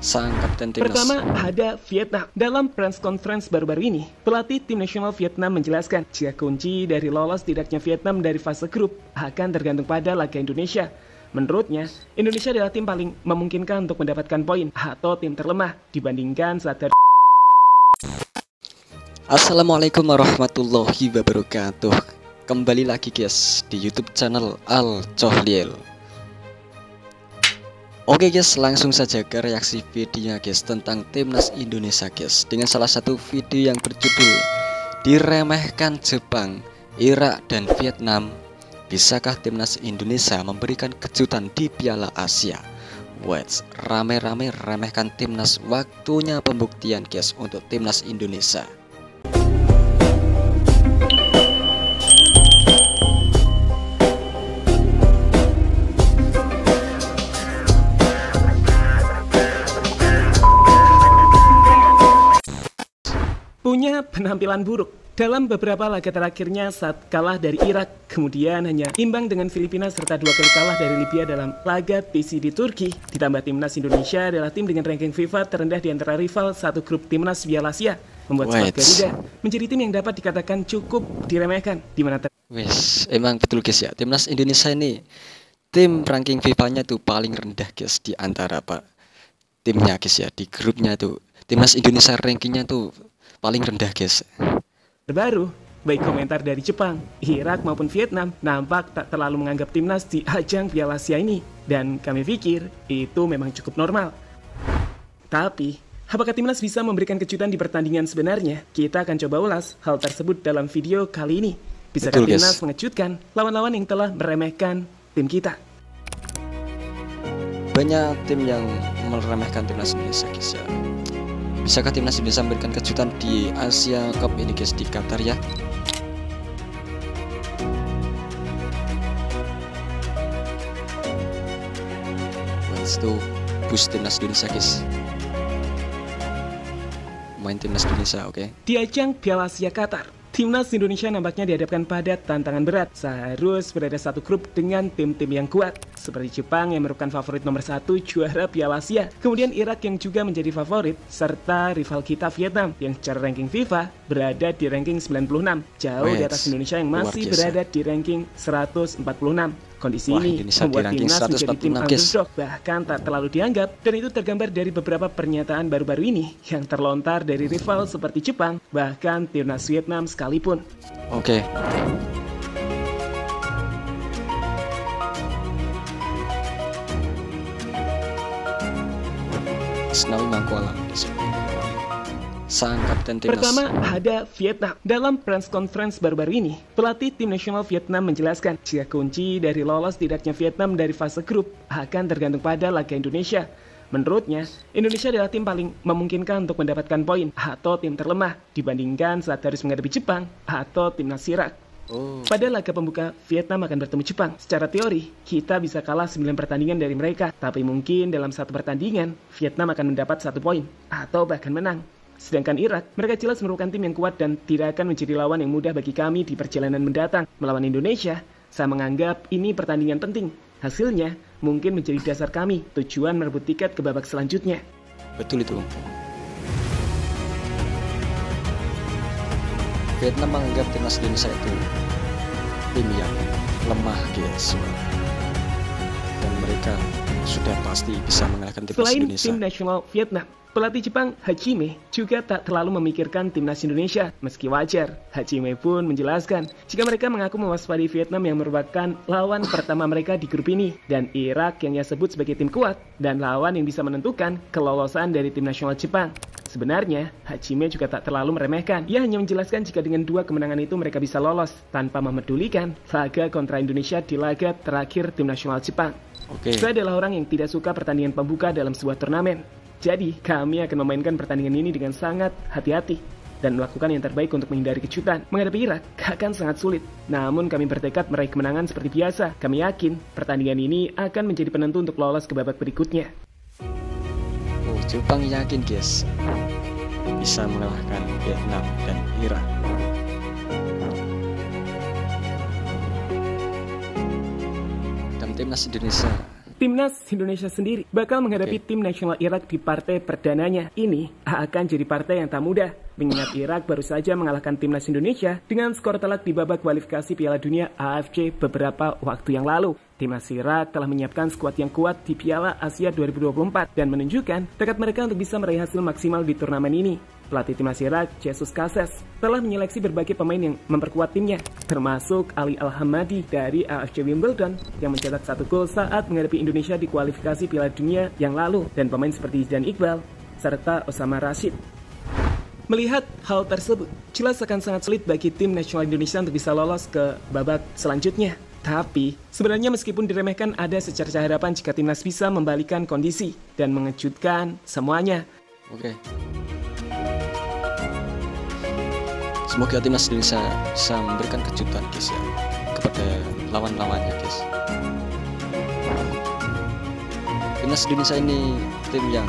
sang kapten timnas. Pertama ada Vietnam. Dalam press conference baru-baru ini, pelatih tim nasional Vietnam menjelaskan jika kunci dari lolos tidaknya Vietnam dari fase grup akan tergantung pada laga Indonesia. Menurutnya, Indonesia adalah tim paling memungkinkan untuk mendapatkan poin atau tim terlemah dibandingkan saat dari. Assalamualaikum warahmatullahi wabarakatuh. Kembali lagi guys di YouTube channel Al Cohliel. Oke guys, langsung saja ke reaksi videonya guys tentang timnas Indonesia guys, dengan salah satu video yang berjudul diremehkan Jepang, Irak dan Vietnam. Bisakah timnas Indonesia memberikan kejutan di Piala Asia? Wets, rame-rame remehkan timnas, waktunya pembuktian guys untuk timnas Indonesia. Punya penampilan buruk dalam beberapa laga terakhirnya saat kalah dari Irak, kemudian hanya imbang dengan Filipina serta 2 kali kalah dari Libya dalam laga PC di Turki. Ditambah timnas Indonesia adalah tim dengan ranking FIFA terendah di antara rival satu grup timnas Piala Asia, membuat skuad Garuda menjadi tim yang dapat dikatakan cukup diremehkan. Di mana wes, emang betul guys ya, timnas Indonesia ini tim ranking FIFA-nya tuh paling rendah guys di antara timnya guys ya, di grupnya tuh timnas Indonesia rankingnya tuh paling rendah guys. Terbaru, baik komentar dari Jepang, Irak maupun Vietnam nampak tak terlalu menganggap timnas di ajang Piala Asia ini, dan kami pikir itu memang cukup normal. Tapi, apakah timnas bisa memberikan kejutan di pertandingan sebenarnya? Kita akan coba ulas hal tersebut dalam video kali ini. Bisakah timnas mengejutkan lawan-lawan yang telah meremehkan tim kita? Banyak tim yang meremehkan timnas Indonesia guys ya. Bisakah timnas Indonesia memberikan kejutan di Asia Cup ini guys di Qatar ya? Let's do boost timnas Indonesia guys. Main timnas Indonesia, oke. Di ajang Piala Asia Qatar, timnas Indonesia nampaknya dihadapkan pada tantangan berat. Seharus berada satu grup dengan tim-tim yang kuat, seperti Jepang yang merupakan favorit nomor 1 juara Piala Asia, kemudian Irak yang juga menjadi favorit, serta rival kita Vietnam yang secara ranking FIFA berada di ranking 96, jauh di atas Indonesia yang masih berada di ranking 146. Kondisi ini membuat timnas menjadi tim underdog, bahkan tak terlalu dianggap, dan itu tergambar dari beberapa pernyataan baru-baru ini yang terlontar dari rival seperti Jepang, bahkan timnas Vietnam sekalipun. Oke. Senawi Mangkualam sang kapten timnas. Pertama ada Vietnam. Dalam press conference baru-baru ini, pelatih tim nasional Vietnam menjelaskan jika kunci dari lolos tidaknya Vietnam dari fase grup akan tergantung pada laga Indonesia. Menurutnya, Indonesia adalah tim paling memungkinkan untuk mendapatkan poin atau tim terlemah dibandingkan saat harus menghadapi Jepang atau timnas Irak. Pada laga pembuka, Vietnam akan bertemu Jepang. Secara teori, kita bisa kalah 9 pertandingan dari mereka, tapi mungkin dalam satu pertandingan, Vietnam akan mendapat 1 poin atau bahkan menang. Sedangkan Irak, mereka jelas merupakan tim yang kuat dan tidak akan menjadi lawan yang mudah bagi kami di perjalanan mendatang. Melawan Indonesia, saya menganggap ini pertandingan penting. Hasilnya mungkin menjadi dasar kami tujuan merebut tiket ke babak selanjutnya. Betul itu. Vietnam menganggap timnas Indonesia itu tim yang lemah guys, dan mereka sudah pasti bisa mengalahkan timnas Indonesia. Selain tim nasional Vietnam, pelatih Jepang Hajime juga tak terlalu memikirkan timnas Indonesia. Meski wajar, Hajime pun menjelaskan jika mereka mengaku mewaspadai Vietnam yang merupakan lawan pertama mereka di grup ini, dan Irak yang ia sebut sebagai tim kuat dan lawan yang bisa menentukan kelolosan dari tim nasional Jepang. Sebenarnya, Hajime juga tak terlalu meremehkan. Ia hanya menjelaskan jika dengan 2 kemenangan itu mereka bisa lolos, tanpa memedulikan laga kontra Indonesia di laga terakhir tim nasional Jepang. Saya adalah orang yang tidak suka pertandingan pembuka dalam sebuah turnamen. Jadi, kami akan memainkan pertandingan ini dengan sangat hati-hati dan melakukan yang terbaik untuk menghindari kejutan. Menghadapi Irak akan sangat sulit, namun kami bertekad meraih kemenangan seperti biasa. Kami yakin pertandingan ini akan menjadi penentu untuk lolos ke babak berikutnya. Jepang yakin guys bisa mengalahkan Vietnam dan Irak. Dan timnas Indonesia Timnas Indonesia sendiri bakal menghadapi tim nasional Irak di partai perdananya. Ini akan jadi partai yang tak mudah, mengingat Irak baru saja mengalahkan Timnas Indonesia dengan skor telak di babak kualifikasi Piala Dunia AFC beberapa waktu yang lalu. Timnas Irak telah menyiapkan skuad yang kuat di Piala Asia 2024 dan menunjukkan tekad mereka untuk bisa meraih hasil maksimal di turnamen ini. Pelatih Timnas Irak, Jesus Cases, telah menyeleksi berbagai pemain yang memperkuat timnya, termasuk Ali Al-Hamadi dari AFC Wimbledon yang mencetak 1 gol saat menghadapi Indonesia di kualifikasi Piala Dunia yang lalu, dan pemain seperti Zidane Iqbal serta Osama Rashid. Melihat hal tersebut, jelas akan sangat sulit bagi tim nasional Indonesia untuk bisa lolos ke babak selanjutnya. Tapi, sebenarnya meskipun diremehkan, ada secerca harapan jika timnas bisa membalikan kondisi dan mengejutkan semuanya. Oke. Semoga timnas Indonesia bisa memberikan kejutan guys ya kepada lawan-lawannya guys. Timnas Indonesia ini tim yang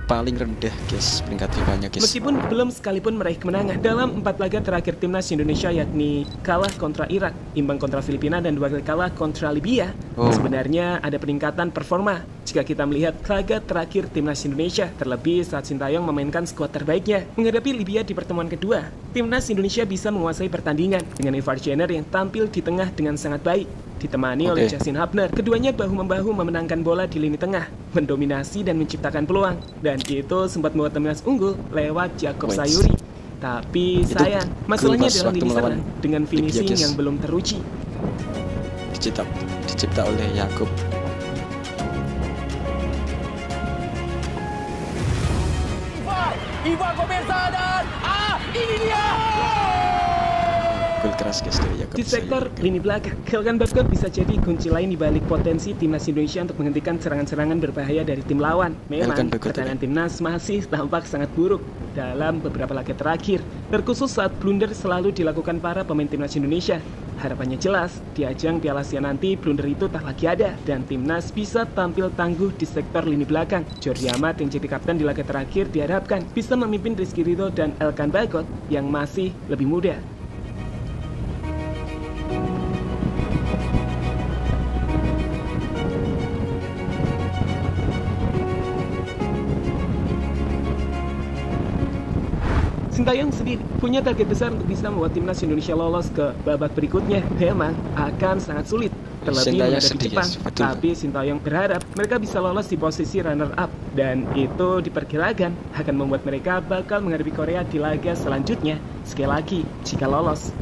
paling rendah guys peringkat FIFA-nya guys. Meskipun belum sekalipun meraih kemenangan dalam 4 laga terakhir timnas Indonesia, yakni kalah kontra Irak, imbang kontra Filipina, dan 2 kali kalah kontra Libya, sebenarnya ada peningkatan performa jika kita melihat laga terakhir timnas Indonesia, terlebih saat Sintayong memainkan skuad terbaiknya menghadapi Libya di pertemuan kedua. Timnas Indonesia bisa menguasai pertandingan dengan Ivar Jenner yang tampil di tengah dengan sangat baik, ditemani oleh Justin Hubner. Keduanya bahu-membahu memenangkan bola di lini tengah, mendominasi dan menciptakan peluang, dan itu sempat membuat timnas unggul lewat Jacob Sayuri. Tapi sayang, masalahnya adalah lini serang dengan finishing yang belum teruji. Dicipta oleh Jacob. Ivar pemirsa, dan ini dia. Gol keras guys dari Jacob. Di sektor lini belakang, Kelgan Baskot bisa jadi kunci lain di balik potensi timnas Indonesia untuk menghentikan serangan-serangan berbahaya dari tim lawan. Memang pertahanan timnas masih tampak sangat buruk dalam beberapa laga terakhir, terkhusus saat blunder selalu dilakukan para pemain timnas Indonesia. Harapannya jelas, di ajang Piala Asia nanti blunder itu tak lagi ada dan timnas bisa tampil tangguh di sektor lini belakang. Jordi Amat yang jadi kapten di laga terakhir diharapkan bisa memimpin Rizky Ridho dan Elkan Bagot yang masih lebih muda. Sintayong sendiri punya target besar untuk bisa membuat timnas Indonesia lolos ke babak berikutnya. Memang akan sangat sulit, terlebih menghadapi Jepang. Tapi Sintayong berharap mereka bisa lolos di posisi runner up, dan itu diperkirakan akan membuat mereka bakal menghadapi Korea di laga selanjutnya. Sekali lagi, jika lolos,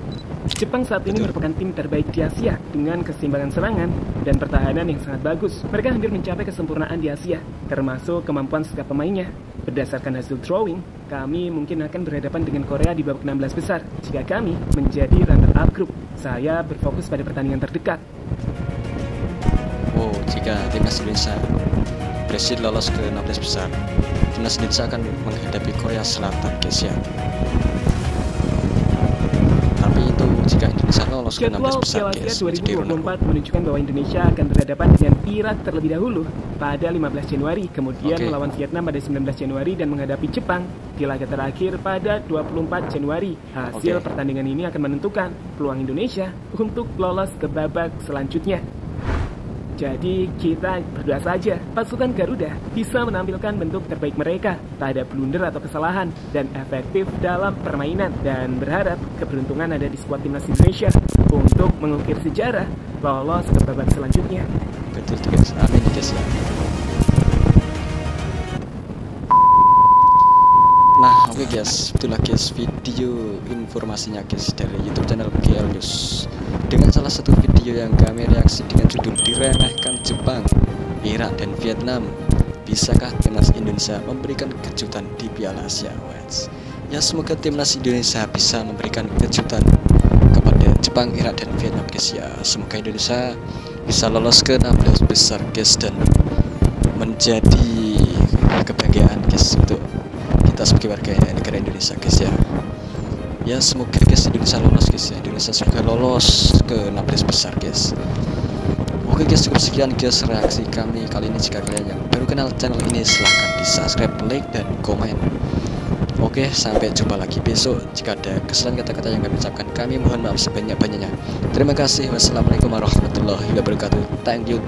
Jepang saat ini merupakan tim terbaik di Asia dengan keseimbangan serangan dan pertahanan yang sangat bagus. Mereka hampir mencapai kesempurnaan di Asia, termasuk kemampuan setiap pemainnya. Berdasarkan hasil drawing, kami mungkin akan berhadapan dengan Korea di babak 16 besar jika kami menjadi runner-up grup. Saya berfokus pada pertandingan terdekat. Jika timnas Indonesia berhasil lolos ke 16 besar, timnas Indonesia akan menghadapi Korea Selatan guys ya. Tapi itu jika Indonesia lolos ke 16 besar guys. Jadwal Piala Asia 2024 menunjukkan bahwa Indonesia akan berhadapan dengan Irak terlebih dahulu pada 15 Januari, kemudian melawan Vietnam pada 19 Januari dan menghadapi Jepang di laga terakhir pada 24 Januari. Hasil pertandingan ini akan menentukan peluang Indonesia untuk lolos ke babak selanjutnya. Jadi kita berdoa saja pasukan Garuda bisa menampilkan bentuk terbaik mereka, tak ada blunder atau kesalahan, dan efektif dalam permainan, dan berharap keberuntungan ada di skuad timnas Indonesia untuk mengukir sejarah lolos ke babak selanjutnya. Betul guys, amin guys ya. Nah oke guys, itulah guys video informasinya guys dari YouTube channel GL News, dengan salah satu video yang kami reaksi dengan judul diremehkan Jepang, Irak dan Vietnam. Bisakah timnas Indonesia memberikan kejutan di Piala Asia? Ya semoga timnas Indonesia bisa memberikan kejutan kepada Jepang, Irak dan Vietnam guys ya. Semoga Indonesia bisa lolos ke 16 besar guys dan menjadi kebahagiaan guys untuk kita sebagai warga negara Indonesia guys ya. Ya semoga guys Indonesia lolos guys ya. Indonesia semoga lolos ke 16 besar guys. Oke guys, cukup sekian guys reaksi kami kali ini. Jika kalian yang baru kenal channel ini, silahkan di subscribe, like, dan komen. Oke, sampai jumpa lagi besok. Jika ada kesalahan kata-kata yang kami ucapkan, kami mohon maaf sebanyak-banyaknya. Terima kasih. Wassalamualaikum warahmatullahi wabarakatuh. Thank you.